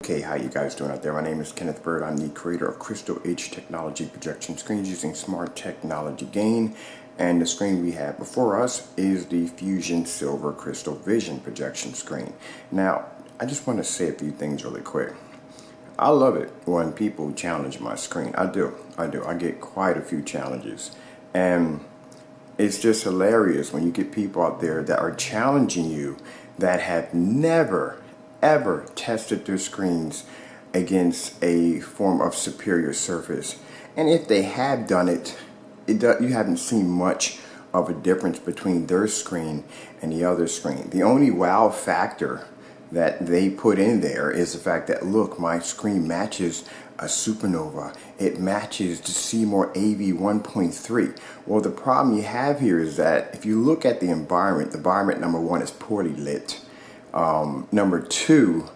Okay, how you guys doing out there? My name is Kenneth Bird. I'm the creator of Crystal H Technology projection screens using smart technology gain. And the screen we have before us is the Fusion Silver Crystal Vision projection screen. Now, I just want to say a few things really quick. I love it when people challenge my screen. I do. I get quite a few challenges. And it's just hilarious when you get people out there that are challenging you that have never ever tested their screens against a form of superior surface. And if they have done it, you haven't seen much of a difference between their screen and the other screen. The only wow factor that they put in there is the fact that, look, my screen matches a supernova. It matches the Seymour AV 1.3. Well, the problem you have here is that if you look at the environment number one is poorly lit. Number two,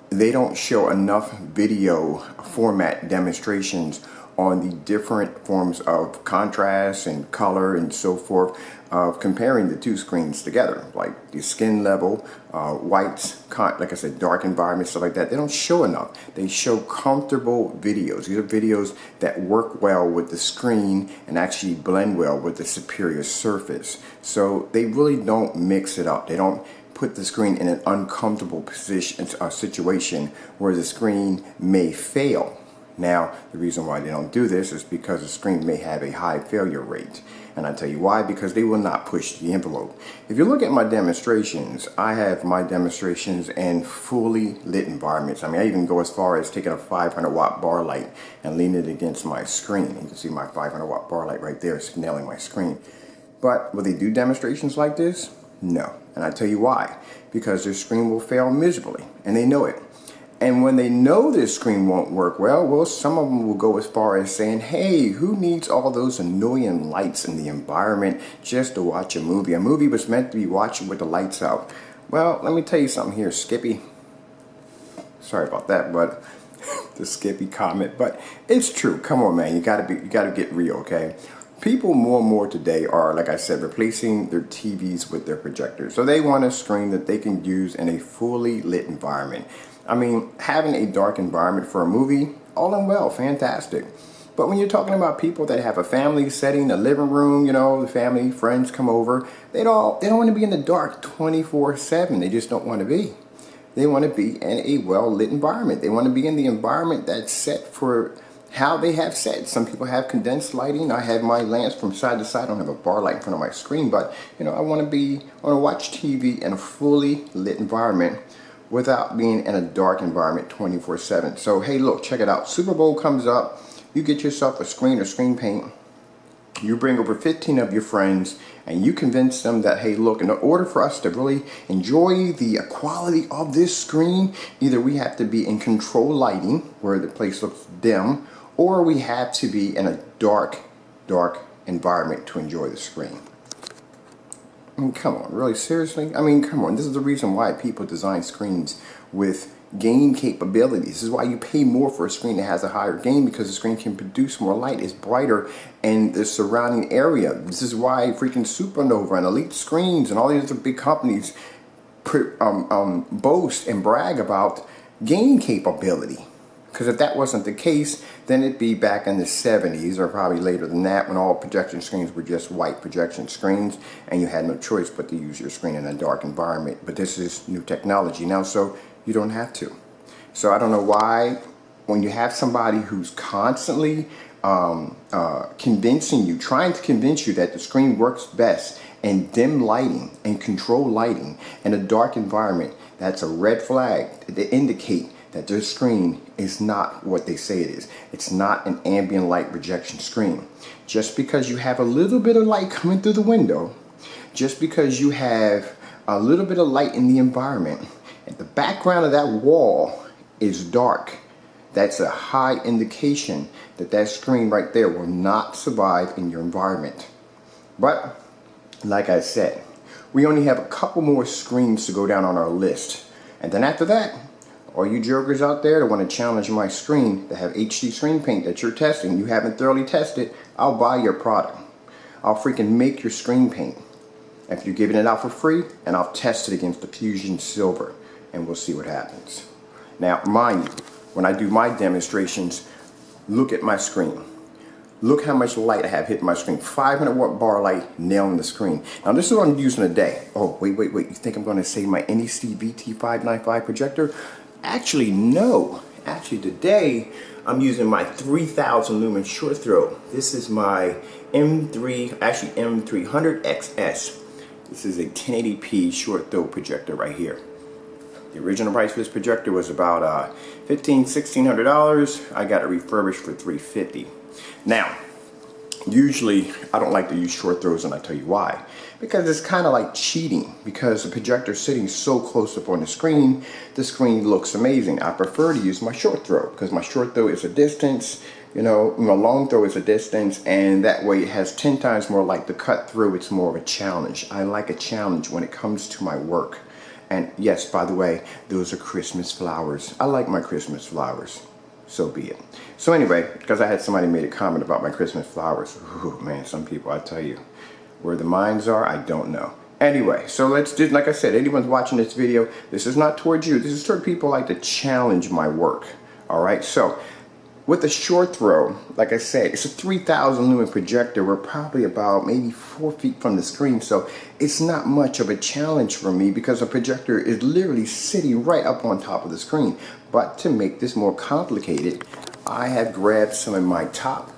they don't show enough video format demonstrations on the different forms of contrast and color and so forth of comparing the two screens together, like the skin level, whites, like I said, dark environment, stuff like that. They don't show enough. They show comfortable videos. These are videos that work well with the screen and actually blend well with the superior surface. So they really don't mix it up. They don't put the screen in an uncomfortable position, situation where the screen may fail. Now, the reason why they don't do this is because the screen may have a high failure rate. And I tell you why, because they will not push the envelope. If you look at my demonstrations, I have my demonstrations in fully lit environments. I mean, I even go as far as taking a 500 watt bar light and leaning it against my screen. You can see my 500 watt bar light right there nailing my screen. But will they do demonstrations like this? No. And I tell you why. Because their screen will fail miserably, and they know it. And when they know this screen won't work well, some of them will go as far as saying, hey, who needs all those annoying lights in the environment just to watch a movie? A movie was meant to be watched with the lights out. Well, let me tell you something here, Skippy. Sorry about that, but the Skippy comment, but it's true. Come on, man, you gotta get real, okay? People more and more today are, like I said, replacing their TVs with their projectors. So they want a screen that they can use in a fully lit environment. I mean, having a dark environment for a movie, all in well, fantastic. But when you're talking about people that have a family setting, a living room, the family, friends come over, they don't want to be in the dark 24/7. They just don't want to be. They want to be in a well-lit environment. They want to be in the environment that's set for how they have set. Some people have condensed lighting. I have my lamps from side to side. I don't have a bar light in front of my screen, but I want to watch TV in a fully lit environment without being in a dark environment 24/7. So hey, look, check it out. Super Bowl comes up. You get yourself a screen or screen paint. You bring over 15 of your friends and you convince them that, hey, look, in order for us to really enjoy the quality of this screen, either we have to be in control lighting where the place looks dim, or we have to be in a dark environment to enjoy the screen. I mean, come on, really, seriously? I mean, come on, this is the reason why people design screens with gain capabilities. This is why you pay more for a screen that has a higher gain, because the screen can produce more light, it's brighter in the surrounding area. This is why freaking Supernova and Elite Screens and all these other big companies boast and brag about gain capability. Because if that wasn't the case, then it'd be back in the 70s or probably later than that, when all projection screens were just white projection screens and you had no choice but to use your screen in a dark environment. But this is new technology now, so you don't have to. So I don't know why, when you have somebody who's constantly convincing you, trying to convince you that the screen works best in dim lighting and controlled lighting in a dark environment, that's a red flag to indicate that their screen is not what they say it is. It's not an ambient light projection screen. Just because you have a little bit of light coming through the window, just because you have a little bit of light in the environment, and the background of that wall is dark, that's a high indication that that screen right there will not survive in your environment. But, like I said, we only have a couple more screens to go down on our list. And then after that, all you jokers out there that want to challenge my screen, that have HD screen paint that you're testing, you haven't thoroughly tested, I'll buy your product. I'll freaking make your screen paint. If you're giving it out for free, and I'll test it against the Fusion Silver, and we'll see what happens. Now, mind you, when I do my demonstrations, look at my screen. Look how much light I have hitting my screen. 500 watt bar light nailing the screen. Now this is what I'm using today. Oh, wait. You think I'm going to say my NEC VT595 projector? Actually, no. Actually, today I'm using my 3000 lumen short throw. This is my M300XS. This is a 1080p short throw projector right here. The original price for this projector was about $1,600. I got it refurbished for $350. Now, usually I don't like to use short throws, and I'll tell you why. Because it's kind of like cheating, because the projector is sitting so close up on the screen looks amazing. I prefer to use my short throw because my short throw is a distance, my long throw is a distance, and that way it has 10 times more light to cut through. It's more of a challenge. I like a challenge when it comes to my work. And yes, by the way, those are Christmas flowers. I like my Christmas flowers. So be it. So anyway, because I had somebody made a comment about my Christmas flowers. Ooh, man, some people, I tell you, where the minds are, I don't know. Anyway, so let's do, like I said, anyone's watching this video, this is not towards you. This is toward people who like to challenge my work. All right, so with the short throw, like I said, it's a 3000 lumen projector. We're probably about maybe 4 feet from the screen, so it's not much of a challenge for me because the projector is literally sitting right up on top of the screen. But to make this more complicated, I have grabbed some of my top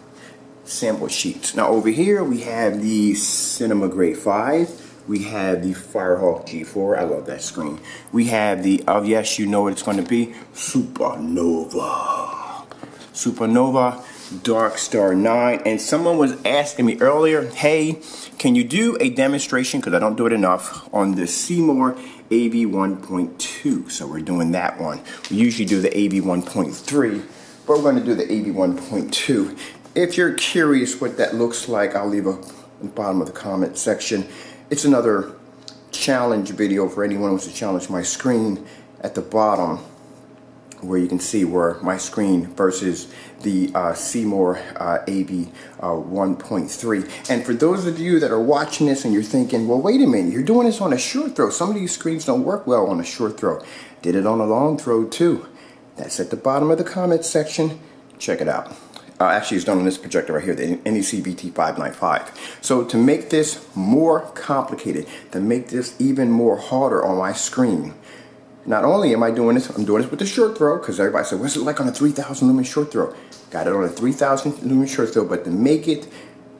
sample sheets. Now over here we have the Cinema Grade 5. We have the Firehawk G4. I love that screen. We have the, oh yes, you know what it's going to be, Supernova Dark Star 9. And someone was asking me earlier, hey, can you do a demonstration, because I don't do it enough, on the Seymour AV 1.2. So we're doing that one. We usually do the AV 1.3, but we're going to do the AV 1.2. If you're curious what that looks like, I'll leave a at the bottom of the comment section. It's another challenge video for anyone who wants to challenge my screen at the bottom, where you can see where my screen versus the Seymour AV 1.3. And for those of you that are watching this and you're thinking, well, wait a minute, you're doing this on a short throw. Some of these screens don't work well on a short throw. Did it on a long throw too. That's at the bottom of the comment section. Check it out. Actually, it's done on this projector right here, the NEC VT595. So to make this more complicated, to make this even more harder on my screen, not only am I doing this, I'm doing this with the short throw, because everybody said, what's it like on a 3000 lumen short throw? Got it on a 3000 lumen short throw, but to make it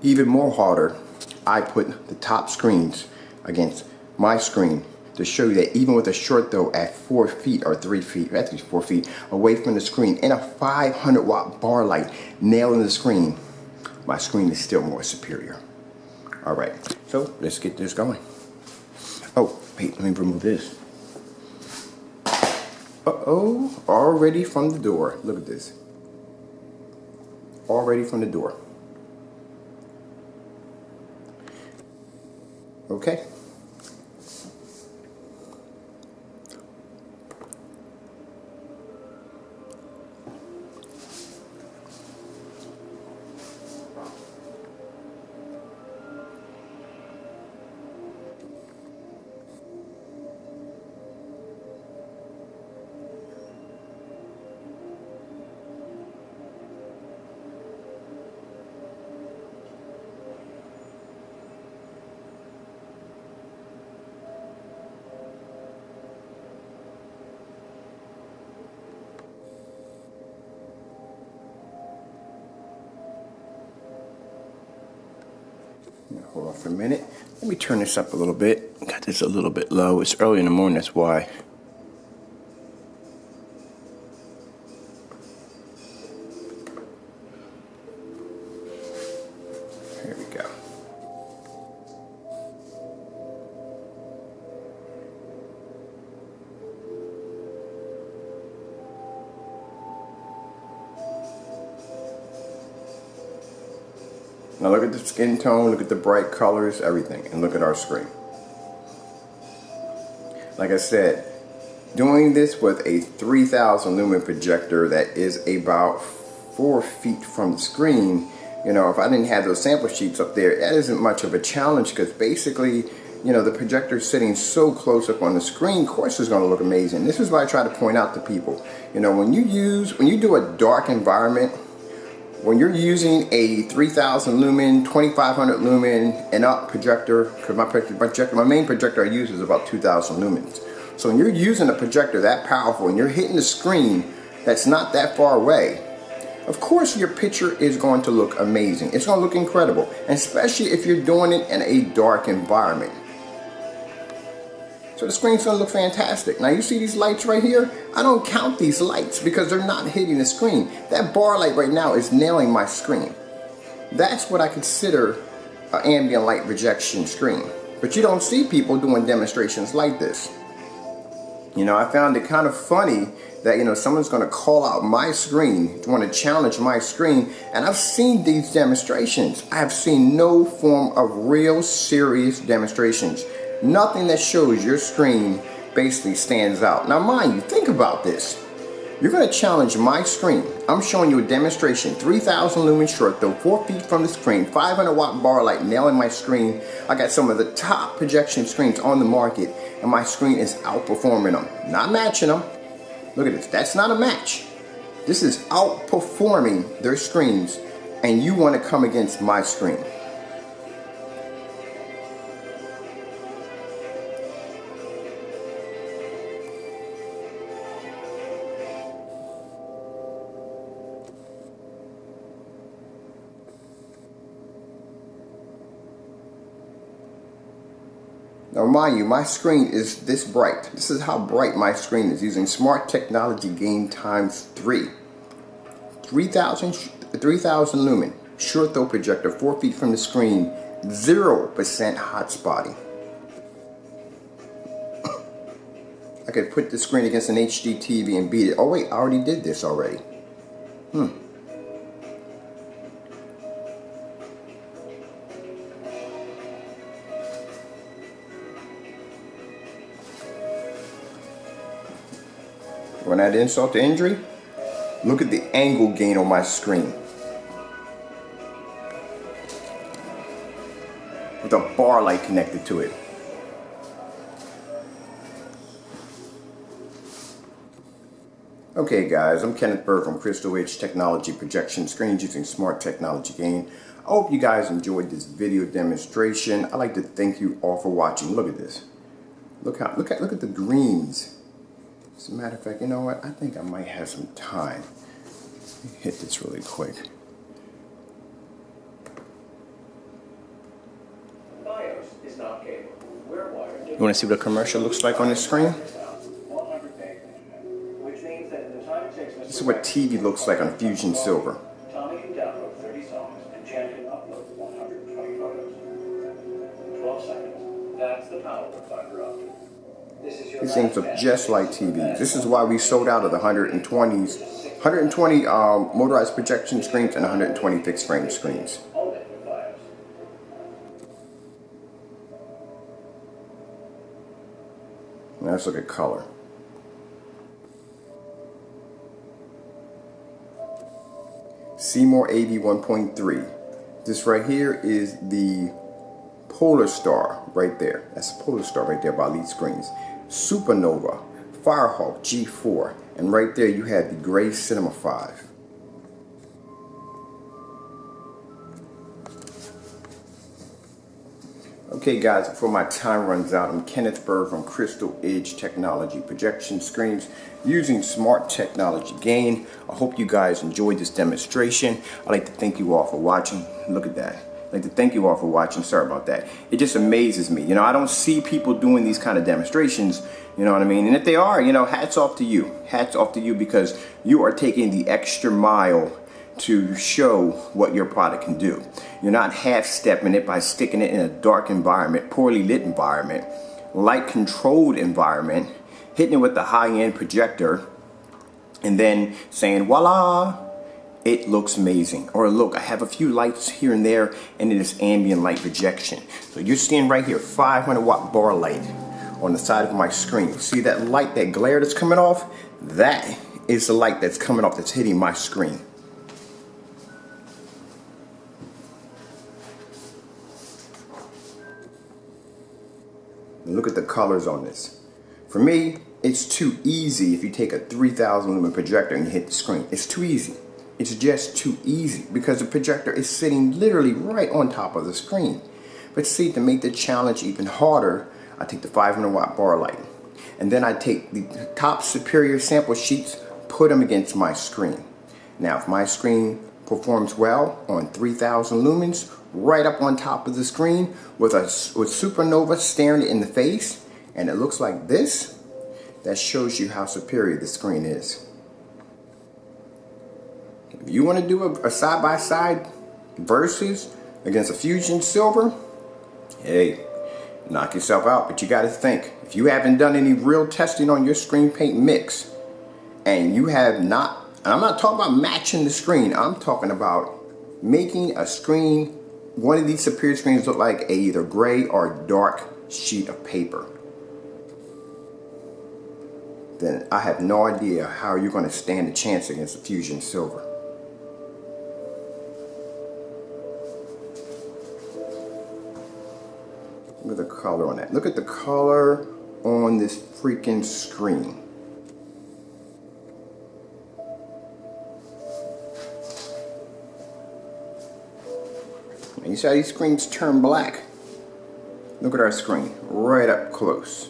even more harder, I put the top screens against my screen to show you that even with a short throw at 4 feet or 3 feet, actually 4 feet away from the screen, in a 500 watt bar light nailing the screen, my screen is still more superior. All right, so let's get this going. Oh, wait, let me remove this. Uh-oh, already from the door. Look at this. Already from the door. Okay. Now, hold on for a minute. Let me turn this up a little bit. Got this a little bit low. It's early in the morning, that's why. Here we go. Now look at the skin tone, look at the bright colors, everything, and look at our screen. Like I said, doing this with a 3000 lumen projector that is about 4 feet from the screen, if I didn't have those sample sheets up there, that isn't much of a challenge, because basically you know, the projector sitting so close up on the screen, of course it's going to look amazing. This is what I try to point out to people. You know, when you do a dark environment, when you're using a 3000 lumen, 2500 lumen and up projector, because my main projector I use is about 2000 lumens. So when you're using a projector that powerful and you're hitting the screen that's not that far away, of course your picture is going to look amazing. It's going to look incredible, and especially if you're doing it in a dark environment. So the screen's going to look fantastic. Now you see these lights right here? I don't count these lights because they're not hitting the screen. That bar light right now is nailing my screen. That's what I consider an ambient light rejection screen. But you don't see people doing demonstrations like this. You know, I found it kind of funny that, you know, someone's going to call out my screen, want to challenge my screen, and I've seen these demonstrations. I have seen no form of real serious demonstrations. Nothing that shows your screen basically stands out. Now mind you, think about this. You're going to challenge my screen. I'm showing you a demonstration, 3000 lumen short throw, 4 feet from the screen, 500 watt bar light nailing my screen. I got some of the top projection screens on the market, and my screen is outperforming them, not matching them. Look at this, that's not a match. This is outperforming their screens, and you want to come against my screen. Now mind you, my screen is this bright. This is how bright my screen is using smart technology gain times 3. 3000 lumen, short throw projector, 4 feet from the screen, 0% hot spotting. I could put the screen against an HD TV and beat it. Oh wait, I already did this already. When I add insult to injury, look at the angle gain on my screen. With a bar light connected to it. Okay guys, I'm Kenneth Bird from Crystal Edge Technology Projection Screens using Smart Technology Gain. I hope you guys enjoyed this video demonstration. I'd like to thank you all for watching. Look at this. Look at the greens. As a matter of fact, you know what? I think I might have some time. Let me hit this really quick. You want to see what a commercial looks like on the screen? This is what TV looks like on Fusion Silver. Tommy can download 30 songs and Jan can upload 120 photos. 12 seconds. That's the power of fiber optic. These things look just like TVs. This is why we sold out of the 120 motorized projection screens and 120 fixed frame screens. Now let's look at color. Seymour AV 1.3. This right here is the Polar Star right there. That's a Polar Star right there by Elite Screens. Supernova, Firehawk G4, and right there you have the Gray Cinema 5. Okay guys, before my time runs out, I'm Kenneth Bird from Crystal Edge Technology Projection Screens using Smart Technology Gain. I hope you guys enjoyed this demonstration. I'd like to thank you all for watching. Look at that. I'd like to thank you all for watching. Sorry about that. It just amazes me. You know, I don't see people doing these kind of demonstrations, you know what I mean? And if they are, you know, hats off to you. Hats off to you because you are taking the extra mile to show what your product can do. You're not half-stepping it by sticking it in a dark environment, poorly lit environment, light controlled environment, hitting it with the high-end projector, and then saying, voila, it looks amazing. Or look, I have a few lights here and there, and it is ambient light projection. So you're seeing right here, 500 watt bar light on the side of my screen. See that light, that glare that's coming off? That is the light that's coming off, that's hitting my screen. Look at the colors on this. For me, it's too easy if you take a 3000 lumen projector and you hit the screen. It's too easy. It's just too easy because the projector is sitting literally right on top of the screen. But see, to make the challenge even harder, I take the 500 watt bar light. And then I take the top superior sample sheets, put them against my screen. Now, if my screen performs well on 3000 lumens, right up on top of the screen with supernova staring it in the face, and it looks like this, that shows you how superior the screen is. If you want to do a side-by-side versus against a Fusion Silver, hey, knock yourself out, but you got to think. If you haven't done any real testing on your screen paint mix, and you have not, and I'm not talking about matching the screen, I'm talking about making a screen, one of these superior screens look like a either gray or dark sheet of paper, then I have no idea how you're going to stand a chance against a Fusion Silver. Look at the color on that. Look at the color on this freaking screen. Now you see how these screens turn black? Look at our screen right up close.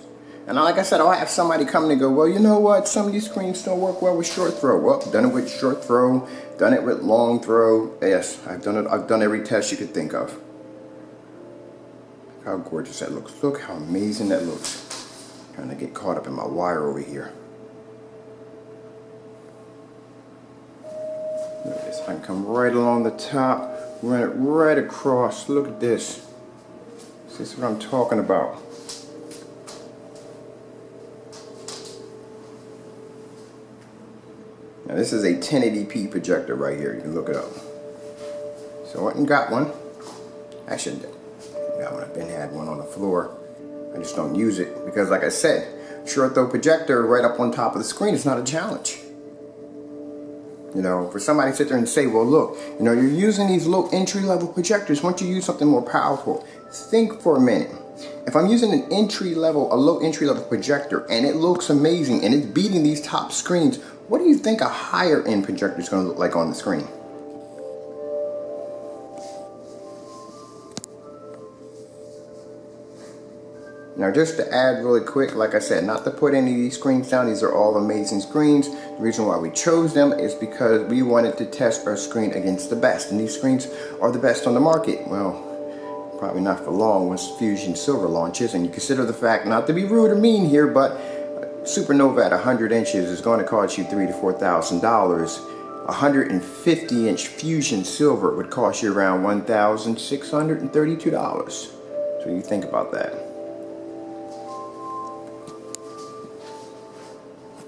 And like I said, I'll have somebody come and go, well, you know what? Some of these screens don't work well with short throw. Well, done it with short throw, done it with long throw. Yes, I've done it. I've done every test you could think of. How gorgeous that looks. Look how amazing that looks. Trying to get caught up in my wire over here. Look at this. I can come right along the top, run it right across. Look at this. This is what I'm talking about. Now this is a 1080p projector right here. You can look it up. So I went and got one. Actually, I've been had one on the floor. I just don't use it because, like I said, short throw projector right up on top of the screen is not a challenge. You know, for somebody to sit there and say, well, look, you know, you're using these low entry-level projectors. Why don't you use something more powerful? Think for a minute. If I'm using a low entry-level projector, and it looks amazing, and it's beating these top screens, what do you think a higher-end projector is going to look like on the screen? Now, just to add really quick, like I said, not to put any of these screens down, these are all amazing screens. The reason why we chose them is because we wanted to test our screen against the best, and these screens are the best on the market. Well, probably not for long once Fusion Silver launches, and you consider the fact, not to be rude or mean here, but Supernova at 100 inches is going to cost you $3,000 to $4,000. 150-inch Fusion Silver would cost you around $1,632. So you think about that.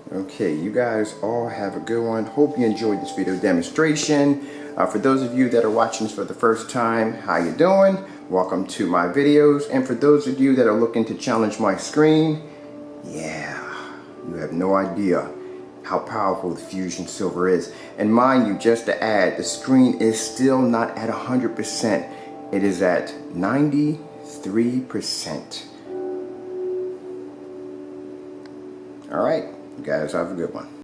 Okay, you guys all have a good one. Hope you enjoyed this video demonstration. For those of you that are watching this for the first time, how you doing? Welcome to my videos. And for those of you that are looking to challenge my screen, yeah, you have no idea how powerful the Fusion Silver is. And mind you, just to add, the screen is still not at 100%. It is at 93%. All right. You guys have a good one.